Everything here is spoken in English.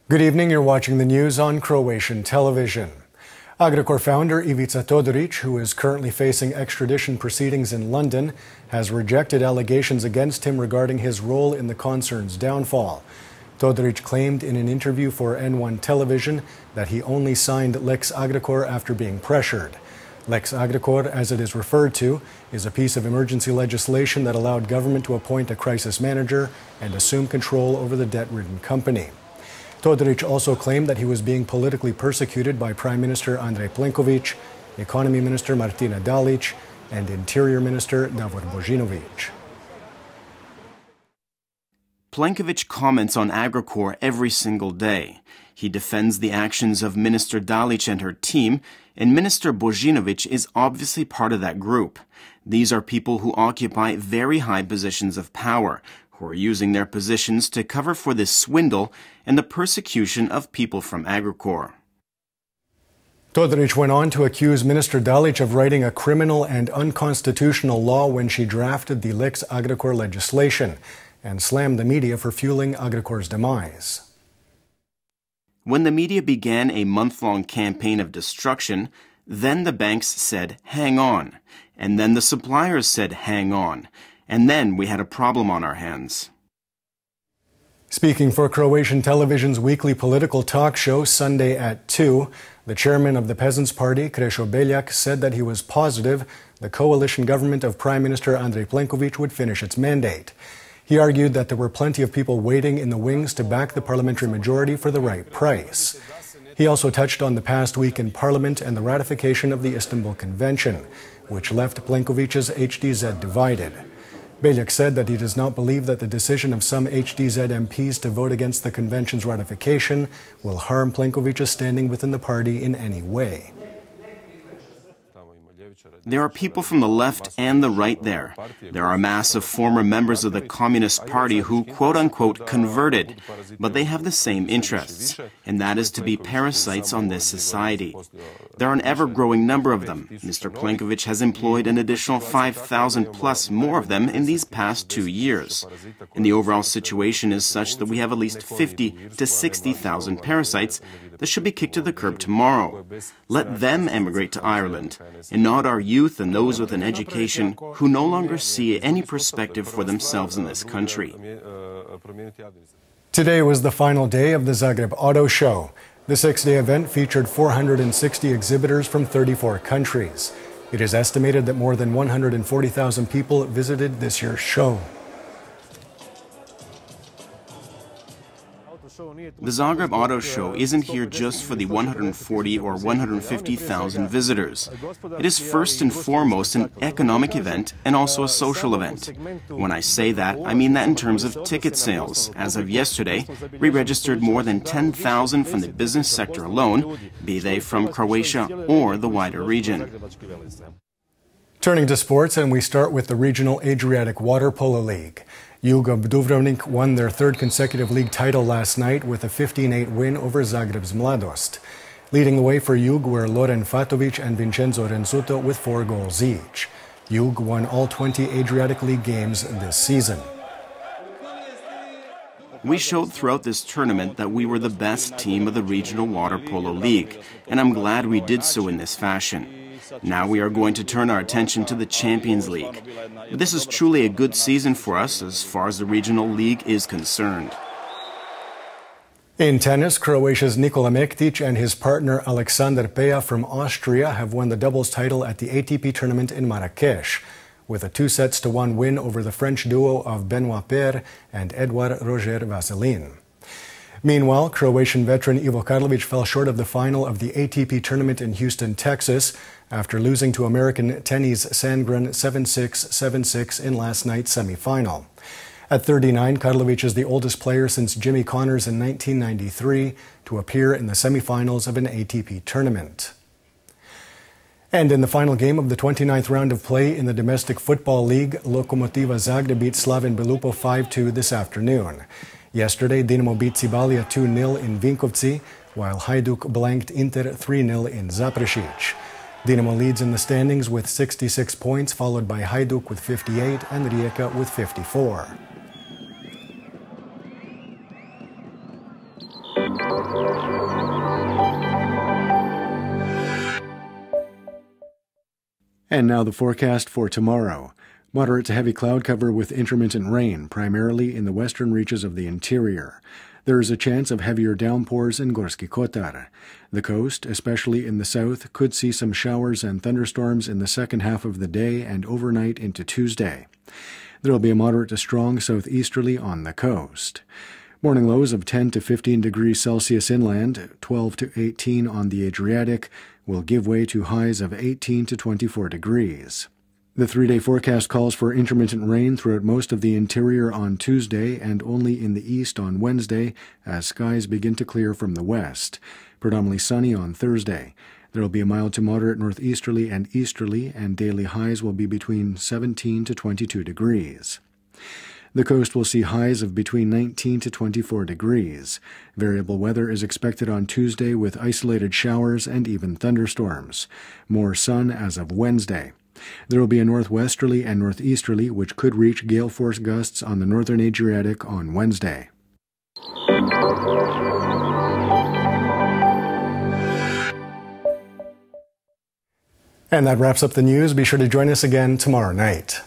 Good evening, you're watching the news on Croatian television. Agrokor founder Ivica Todorić, who is currently facing extradition proceedings in London, has rejected allegations against him regarding his role in the concern's downfall. Todorić claimed in an interview for N1 television that he only signed Lex Agrokor after being pressured. Lex Agrokor, as it is referred to, is a piece of emergency legislation that allowed government to appoint a crisis manager and assume control over the debt-ridden company. Todorić also claimed that he was being politically persecuted by Prime Minister Andrej Plenković, Economy Minister Martina Dalić, and Interior Minister Davor Božinović. Plenković comments on Agrokor every single day. He defends the actions of Minister Dalić and her team, and Minister Božinović is obviously part of that group. These are people who occupy very high positions of power, who are using their positions to cover for this swindle and the persecution of people from Agrokor. Todorić went on to accuse Minister Dalić of writing a criminal and unconstitutional law when she drafted the Lex Agrokor legislation and slammed the media for fueling Agrokor's demise. When the media began a month-long campaign of destruction, then the banks said, hang on, and then the suppliers said, hang on. And then we had a problem on our hands. Speaking for Croatian television's weekly political talk show Sunday at 2, the chairman of the Peasants' Party, Krešo Beljak, said that he was positive the coalition government of Prime Minister Andrej Plenković would finish its mandate. He argued that there were plenty of people waiting in the wings to back the parliamentary majority for the right price. He also touched on the past week in Parliament and the ratification of the Istanbul Convention, which left Plenković's HDZ divided. Beljak said that he does not believe that the decision of some HDZ MPs to vote against the convention's ratification will harm Plenković's standing within the party in any way. There are people from the left and the right there. There are a mass of former members of the Communist Party who, quote-unquote, converted, but they have the same interests, and that is to be parasites on this society. There are an ever-growing number of them. Mr. Plenković has employed an additional 5,000 plus more of them in these past 2 years. And the overall situation is such that we have at least 50 to 60,000 parasites that should be kicked to the curb tomorrow. Let them emigrate to Ireland, and not our youth and those with an education who no longer see any perspective for themselves in this country. Today was the final day of the Zagreb Auto Show. The 6-day event featured 460 exhibitors from 34 countries. It is estimated that more than 140,000 people visited this year's show. The Zagreb Auto Show isn't here just for the 140 or 150,000 visitors. It is first and foremost an economic event and also a social event. When I say that, I mean that in terms of ticket sales. As of yesterday, we registered more than 10,000 from the business sector alone, be they from Croatia or the wider region. Turning to sports, and we start with the regional Adriatic Water Polo League. Jug of Dubrovnik won their third consecutive league title last night with a 15-8 win over Zagreb's Mladost. Leading the way for Jug were Loren Fatović and Vincenzo Renzuto with 4 goals each. Jug won all 20 Adriatic League games this season. We showed throughout this tournament that we were the best team of the Regional Water Polo League, and I'm glad we did so in this fashion. Now we are going to turn our attention to the Champions League. But this is truly a good season for us as far as the regional league is concerned. In tennis, Croatia's Nikola Mektić and his partner Alexander Peja from Austria have won the doubles title at the ATP tournament in Marrakesh, with a 2-1 win over the French duo of Benoit Paire and Edouard Roger Vasselin. Meanwhile, Croatian veteran Ivo Karlovic fell short of the final of the ATP tournament in Houston, Texas, after losing to American Tennys Sandgren 7-6, 7-6 in last night's semifinal. At 39, Karlovic is the oldest player since Jimmy Connors in 1993 to appear in the semifinals of an ATP tournament. And in the final game of the 29th round of play in the domestic football league, Lokomotiva Zagreb beat Slaven Belupo 5-2 this afternoon. Yesterday, Dinamo beat Cibalia 2-0 in Vinkovci, while Hajduk blanked Inter 3-0 in Zaprešić. Dinamo leads in the standings with 66 points, followed by Hajduk with 58 and Rijeka with 54. And now the forecast for tomorrow. Moderate to heavy cloud cover with intermittent rain, primarily in the western reaches of the interior. There is a chance of heavier downpours in Gorski Kotar. The coast, especially in the south, could see some showers and thunderstorms in the second half of the day and overnight into Tuesday. There will be a moderate to strong southeasterly on the coast. Morning lows of 10 to 15 degrees Celsius inland, 12 to 18 on the Adriatic, will give way to highs of 18 to 24 degrees. The three-day forecast calls for intermittent rain throughout most of the interior on Tuesday and only in the east on Wednesday as skies begin to clear from the west. Predominantly sunny on Thursday. There will be a mild to moderate northeasterly and easterly, and daily highs will be between 17 to 22 degrees. The coast will see highs of between 19 to 24 degrees. Variable weather is expected on Tuesday with isolated showers and even thunderstorms. More sun as of Wednesday. There will be a northwesterly and northeasterly, which could reach gale force gusts on the northern Adriatic on Wednesday. And that wraps up the news. Be sure to join us again tomorrow night.